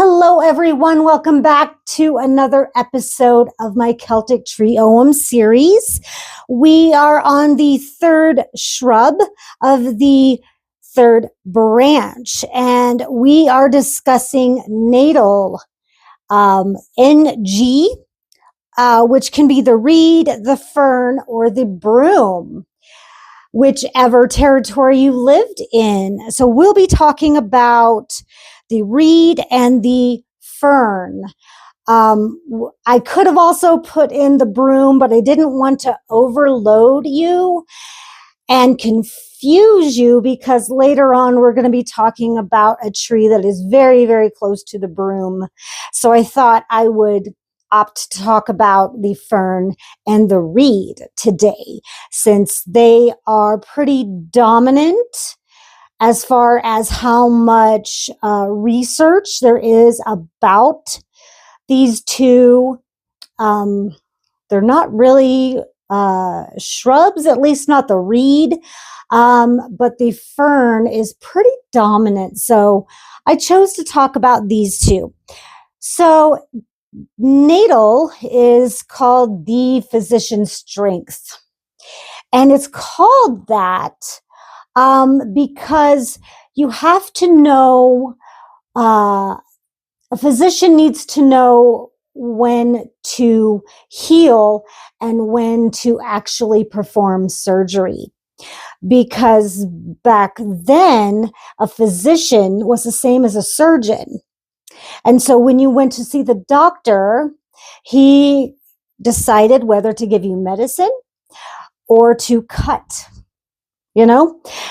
Hello, everyone. Welcome back to another episode of my Celtic Tree Ogham series. We are on the third shrub of the third branch, and we are discussing Ngetal, NG, which can be the reed, the fern, or the broom, whichever territory you lived in. So we'll be talking about the reed and the fern. I could have also put in the broom, but I didn't want to overload you and confuse you, because later on we're going to be talking about a tree that is very, very close to the broom. So I thought I would opt to talk about the fern and the reed today, since they are pretty dominant as far as how much research there is about these two. They're not really shrubs, at least not the reed, but the fern is pretty dominant. So I chose to talk about these two. So Ngetal is called the physician's strength, and it's called that because you have to know, a physician needs to know when to heal and when to actually perform surgery. Because back then, a physician was the same as a surgeon. And so when you went to see the doctor, he decided whether to give you medicine or to cut.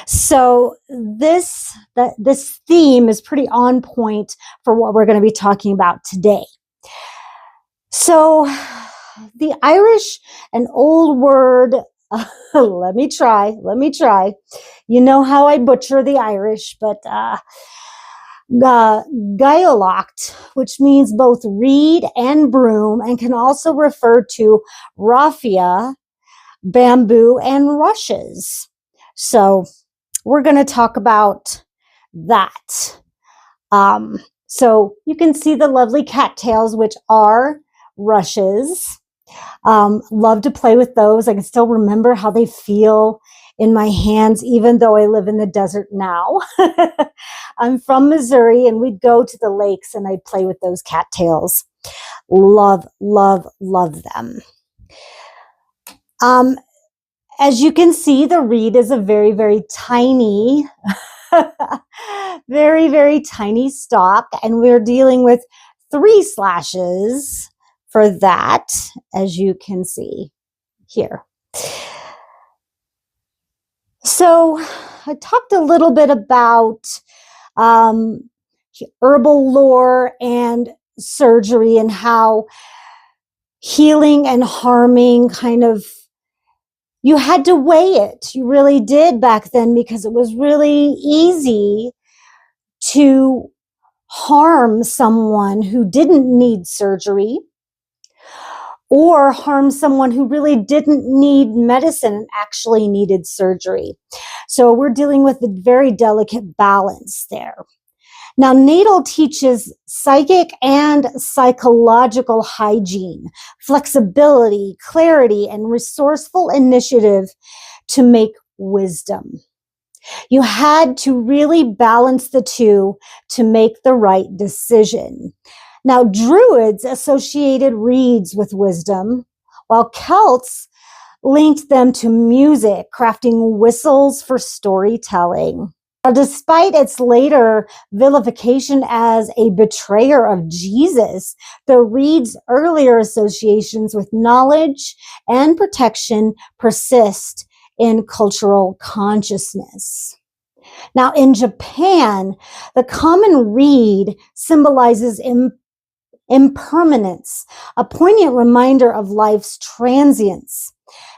So this theme is pretty on point for what we're going to be talking about today. So the Irish, an old word, let me try. You know how I butcher the Irish, but Gaelocht, which means both reed and broom, and can also refer to raffia, bamboo, and rushes. So we're going to talk about that. So you can see the lovely cattails, which are rushes. Love to play with those. I can still remember how they feel in my hands, even though I live in the desert now. I'm from Missouri, and we'd go to the lakes and I'd play with those cattails. Love, love, love them. As you can see, the reed is a very, very tiny, very, very tiny stalk, and we're dealing with 3 slashes for that, as you can see here. So I talked a little bit about herbal lore and surgery, and how healing and harming kind of, you had to weigh it. You really did back then, because it was really easy to harm someone who didn't need surgery, or harm someone who really didn't need medicine and actually needed surgery. So we're dealing with a very delicate balance there. Now, Ngetal teaches psychic and psychological hygiene, flexibility, clarity, and resourceful initiative to make wisdom. You had to really balance the two to make the right decision. Now, Druids associated reeds with wisdom, while Celts linked them to music, crafting whistles for storytelling. Now, despite its later vilification as a betrayer of Jesus, the reed's earlier associations with knowledge and protection persist in cultural consciousness. Now, in Japan, the common reed symbolizes impermanence, a poignant reminder of life's transience.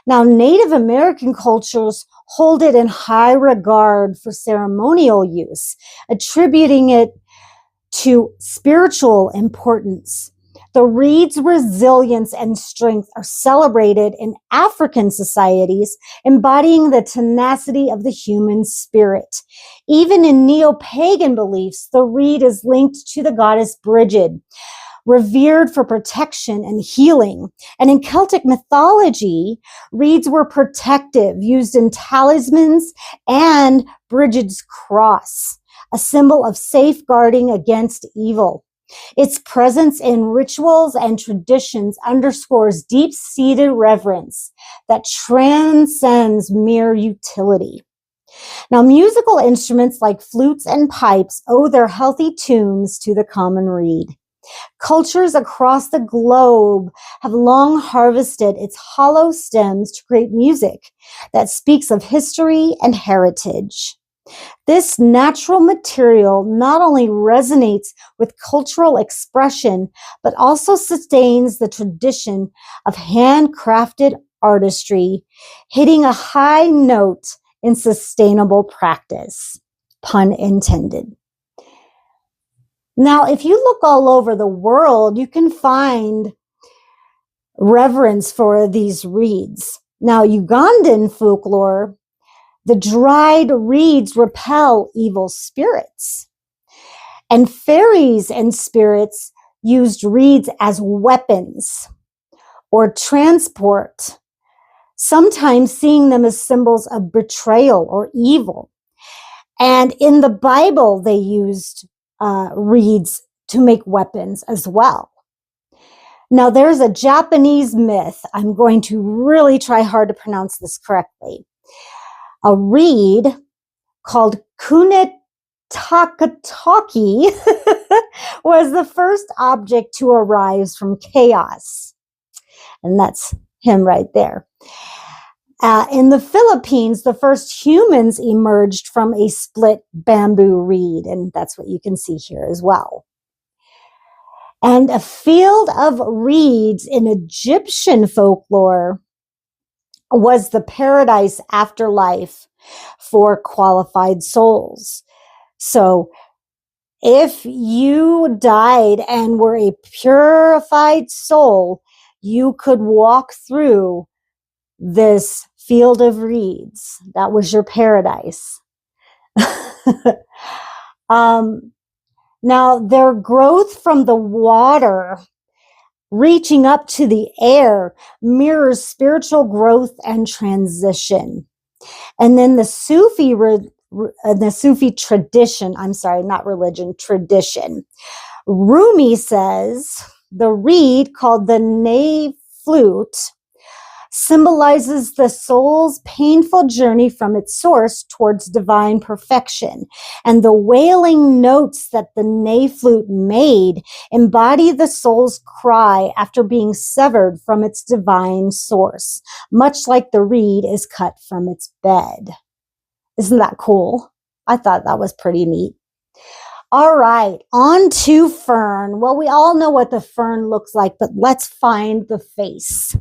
Now, Native American cultures hold it in high regard for ceremonial use, attributing it to spiritual importance. The reed's resilience and strength are celebrated in African societies, embodying the tenacity of the human spirit. Even in neo-pagan beliefs, the reed is linked to the goddess Brigid, revered for protection and healing. And in Celtic mythology, reeds were protective, used in talismans and Brigid's cross, a symbol of safeguarding against evil. Its presence in rituals and traditions underscores deep-seated reverence that transcends mere utility. Now, musical instruments like flutes and pipes owe their healthy tunes to the common reed. Cultures across the globe have long harvested its hollow stems to create music that speaks of history and heritage. This natural material not only resonates with cultural expression, but also sustains the tradition of handcrafted artistry, hitting a high note in sustainable practice, pun intended. Now, if you look all over the world, you can find reverence for these reeds. Now, Ugandan folklore, the dried reeds repel evil spirits. And fairies and spirits used reeds as weapons or transport, sometimes seeing them as symbols of betrayal or evil. And in the Bible, they used reeds to make weapons as well. Now, there's a Japanese myth. I'm going to really try hard to pronounce this correctly. A reed called Kunetakatoki was the first object to arise from chaos. And that's him right there. In the Philippines, the first humans emerged from a split bamboo reed, and that's what you can see here as well. And a field of reeds in Egyptian folklore was the paradise afterlife for qualified souls. So if you died and were a purified soul, you could walk through this field of reeds. That was your paradise. Now, their growth from the water reaching up to the air mirrors spiritual growth and transition. And then the Sufi tradition, I'm sorry, not religion, tradition. Rumi says the reed called the ney flute symbolizes the soul's painful journey from its source towards divine perfection. And the wailing notes that the ney flute made embody the soul's cry after being severed from its divine source, much like the reed is cut from its bed. Isn't that cool? I thought that was pretty neat. All right, on to fern. Well, we all know what the fern looks like, but let's find the face.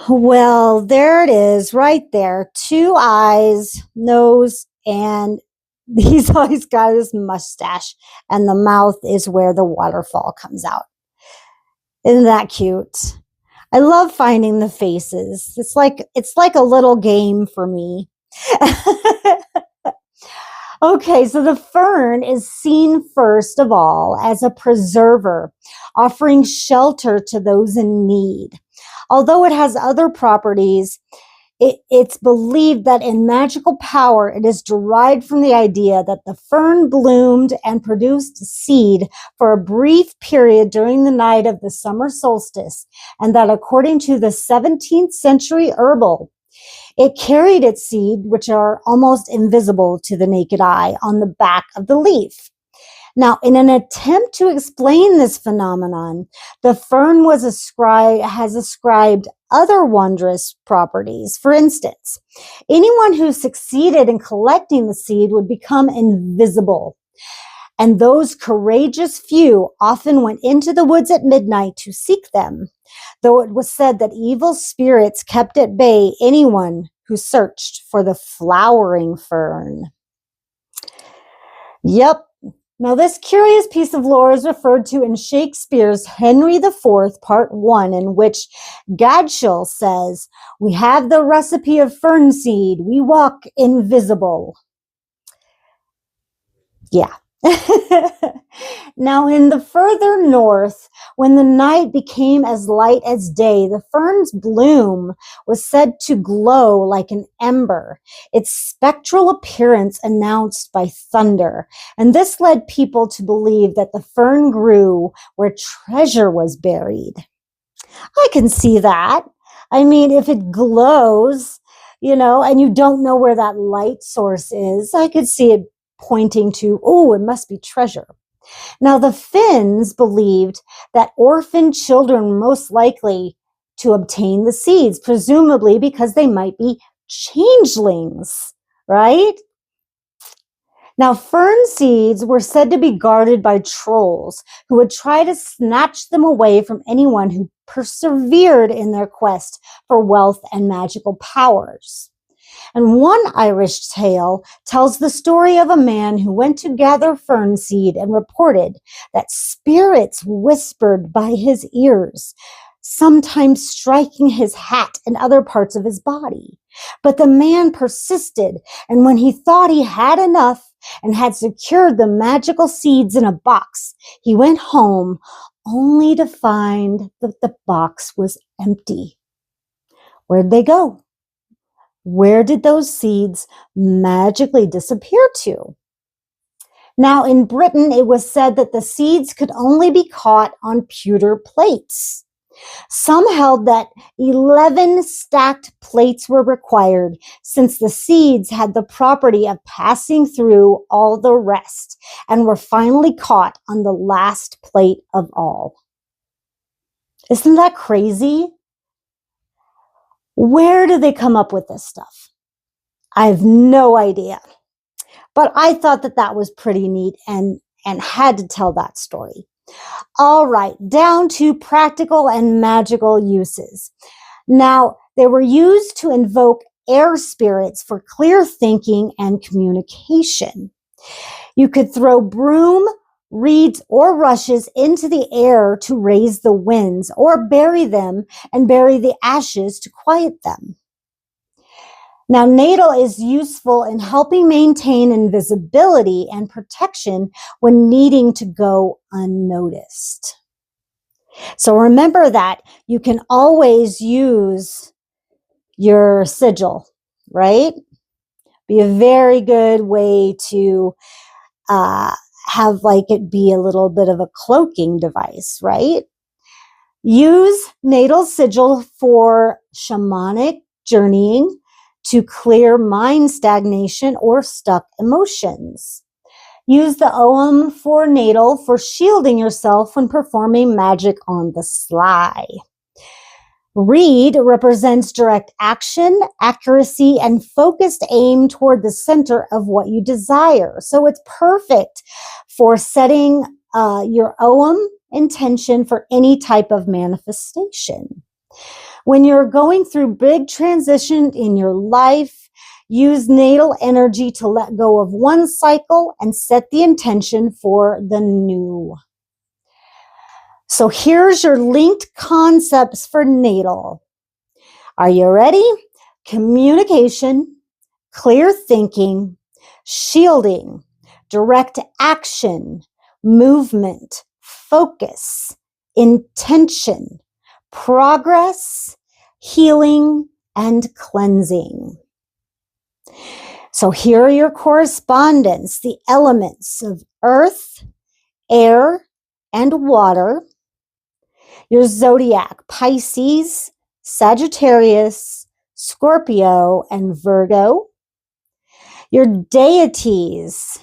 Well, there it is right there. 2 eyes, nose, and he's always got his mustache, and the mouth is where the waterfall comes out. Isn't that cute? I love finding the faces. It's like a little game for me. Okay, so the fern is seen first of all as a preserver, offering shelter to those in need. Although it has other properties, it's believed that in magical power, it is derived from the idea that the fern bloomed and produced seed for a brief period during the night of the summer solstice, and that according to the 17th century herbal, it carried its seed, which are almost invisible to the naked eye, on the back of the leaf. Now, in an attempt to explain this phenomenon, the fern has ascribed other wondrous properties. For instance, anyone who succeeded in collecting the seed would become invisible. And those courageous few often went into the woods at midnight to seek them, though it was said that evil spirits kept at bay anyone who searched for the flowering fern. Yep. Now, this curious piece of lore is referred to in Shakespeare's Henry IV, Part 1, in which Gadshall says, "We have the recipe of fern seed, we walk invisible." Yeah. Now, in the further north, when the night became as light as day, the fern's bloom was said to glow like an ember, its spectral appearance announced by thunder. And this led people to believe that the fern grew where treasure was buried. I can see that. I mean, if it glows, and you don't know where that light source is, I could see it pointing to, oh, it must be treasure. Now, the Finns believed that orphaned children were most likely to obtain the seeds, presumably because they might be changelings, right? Now, fern seeds were said to be guarded by trolls who would try to snatch them away from anyone who persevered in their quest for wealth and magical powers. And one Irish tale tells the story of a man who went to gather fern seed and reported that spirits whispered by his ears, sometimes striking his hat and other parts of his body. But the man persisted, and when he thought he had enough and had secured the magical seeds in a box, he went home only to find that the box was empty. Where'd they go? Where did those seeds magically disappear to? Now, in Britain, it was said that the seeds could only be caught on pewter plates. Some held that 11 stacked plates were required, since the seeds had the property of passing through all the rest and were finally caught on the last plate of all. Isn't that crazy? Where do they come up with this stuff? I have no idea. But I thought that that was pretty neat and had to tell that story. All right, down to practical and magical uses. Now, they were used to invoke air spirits for clear thinking and communication. You could throw broom, reeds, or rushes into the air to raise the winds, or bury them and bury the ashes to quiet them. Now, Ngetal is useful in helping maintain invisibility and protection when needing to go unnoticed. So remember that you can always use your sigil, right? Be a very good way to have it be a little bit of a cloaking device, right? Use Ngetal sigil for shamanic journeying, to clear mind stagnation or stuck emotions. Use the Ogham for Ngetal for shielding yourself when performing magic on the sly. Reed represents direct action, accuracy, and focused aim toward the center of what you desire. So it's perfect for setting your Ogham intention for any type of manifestation. When you're going through big transition in your life, use Ngetal energy to let go of one cycle and set the intention for the new. So here's your linked concepts for Ngetal. Are you ready? Communication, clear thinking, shielding, direct action, movement, focus, intention, progress, healing, and cleansing. So here are your correspondence, the elements of earth, air, and water. Your zodiac, Pisces, Sagittarius, Scorpio, and Virgo. Your deities,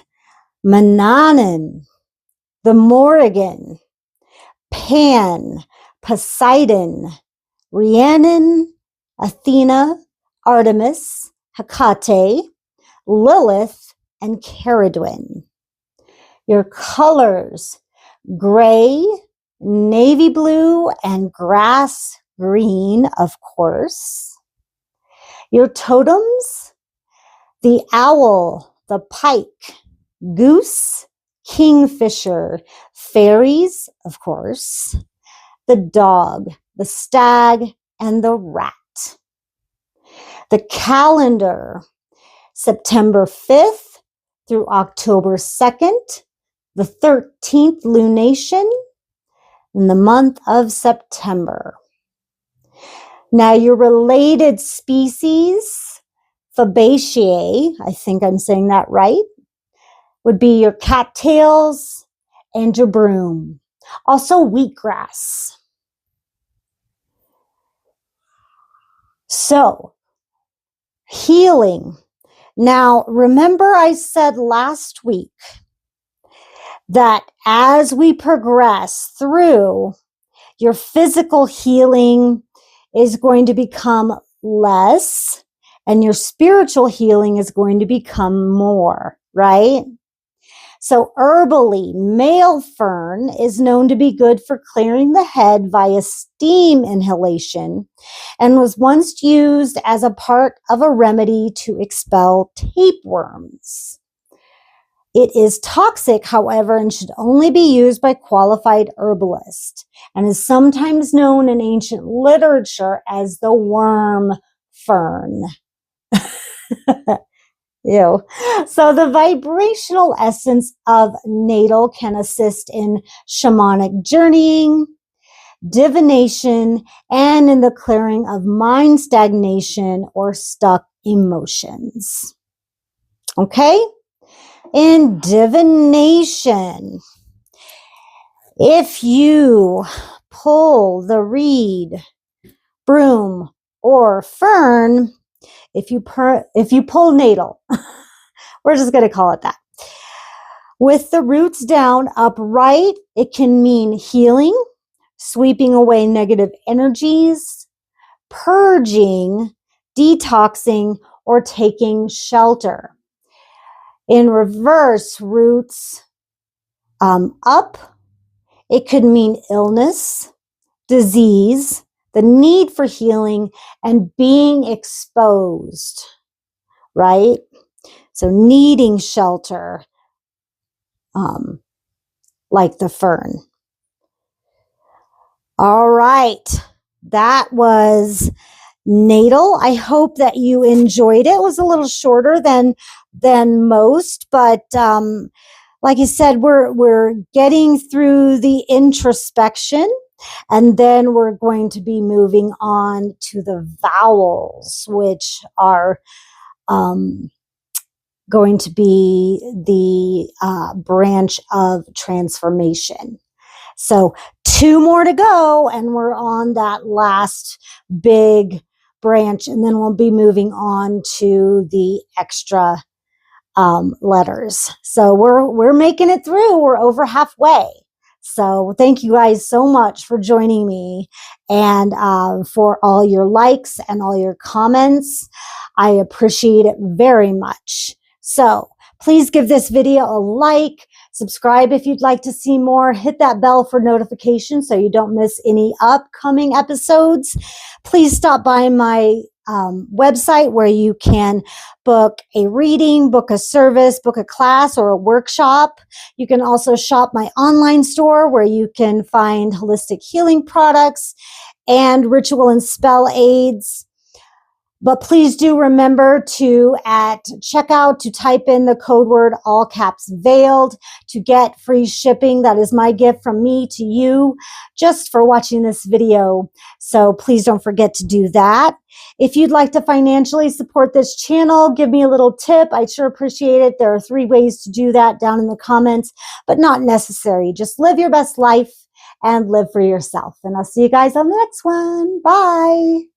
Mannanan, the Morrigan, Pan, Poseidon, Rhiannon, Athena, Artemis, Hecate, Lilith, and Caradwyn. Your colors, gray, navy blue, and grass green, of course. Your totems, the owl, the pike, goose, kingfisher, fairies, of course, the dog, the stag, and the rat. The calendar, September 5th through October 2nd, the 13th lunation in the month of September. Now, your related species, Fabaceae, I think I'm saying that right, would be your cattails and your broom. Also, wheatgrass. So, healing. Now, remember I said last week that as we progress through, your physical healing is going to become less and your spiritual healing is going to become more, right? So herbally, male fern is known to be good for clearing the head via steam inhalation and was once used as a part of a remedy to expel tapeworms. It is toxic, however, and should only be used by qualified herbalists and is sometimes known in ancient literature as the worm fern. Ew. So the vibrational essence of Ngetal can assist in shamanic journeying, divination, and in the clearing of mind stagnation or stuck emotions. Okay? In divination, if you pull the reed, broom, or fern, if you pull Ngetal, we're just going to call it that. With the roots down upright, it can mean healing, sweeping away negative energies, purging, detoxing, or taking shelter. In reverse, roots up, it could mean illness, disease, the need for healing, and being exposed, right? So needing shelter, like the fern. All right, that was Ngetal. I hope that you enjoyed it. It was a little shorter than most, but like I said, we're getting through the introspection. And then we're going to be moving on to the vowels, which are going to be the branch of transformation. So 2 more to go, and we're on that last big branch, and then we'll be moving on to the extra letters. So we're making it through. We're over halfway. So thank you guys so much for joining me and for all your likes and all your comments. I appreciate it very much. So please give this video a like, subscribe if you'd like to see more, hit that bell for notifications so you don't miss any upcoming episodes. Please stop by my website where you can book a reading, book a service, book a class or a workshop. You can also shop my online store where you can find holistic healing products and ritual and spell aids. But please do remember to, at checkout, to type in the code word, all caps veiled, to get free shipping. That is my gift from me to you just for watching this video. So please don't forget to do that. If you'd like to financially support this channel, give me a little tip. I'd sure appreciate it. There are 3 ways to do that down in the comments, but not necessary. Just live your best life and live for yourself. And I'll see you guys on the next one. Bye.